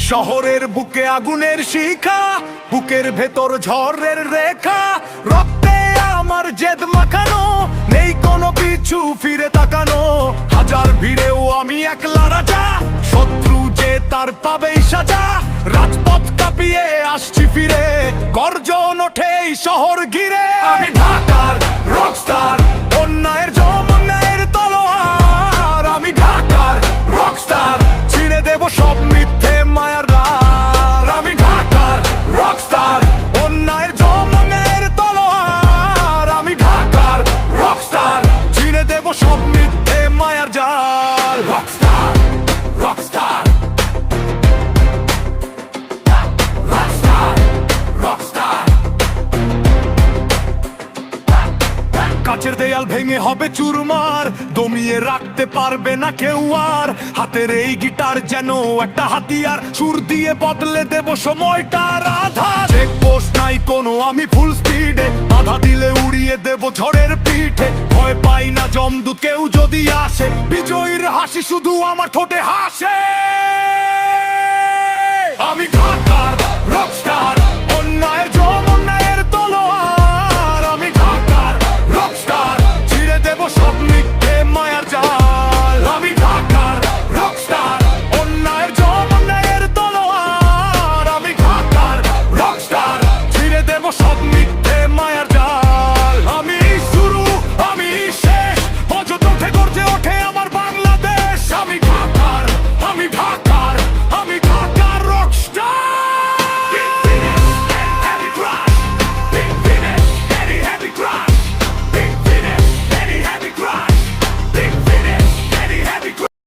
শহরের বুকে আগুনের শিখা, বুকের ভেতর ঝড়ের রেখা, রক্তে আমার জেদ মাখানো, নেই কোনো কিছু ফিরে তাকানো। হাজার ভিড়েও আমি একলা রাজা, শত্রু যে তার পাবেই সাজা। রাজপথ কাঁপিয়ে আসছি ফিরে, গর্জন ওঠে এই শহর ঘিরে। আমি ঢাকার রকস্টার, অন্যায়ের অন্যায়ের তলোয়ার। আমি ঢাকার রকস্টার, ছিঁড়ে দেব সব মিথ্যে মায়ার দ্বার। আমি ঢাকার রকস্টার, অন্যায়ের অন্যায়ের তলোয়ার। আমি ঢাকার রকস্টার, ছিঁড়ে দেব সব মিথ্যে মায়ার জাল। Rockstar, Rockstar, Rockstar, Rockstar. কাচের দেয়াল ভেঙে হবে চুরমার, দমিয়ে রাখতে পারবে না কেউ আর। হাতের এই গিটার যেন একটা হাতিয়ার, সুর দিয়ে বদলে দেব সময়টার আধার। চেকপোস্ট নাই কোনো, আমি ফুল স্পিডে, বাধা দিলে উড়িয়ে দেব ঝড়ের পিঠে। ভয় পাই না জমদূত কেউ যদি আসে, বিজয়ীর হাসি শুধু আমার ঠোঁটে হাসে।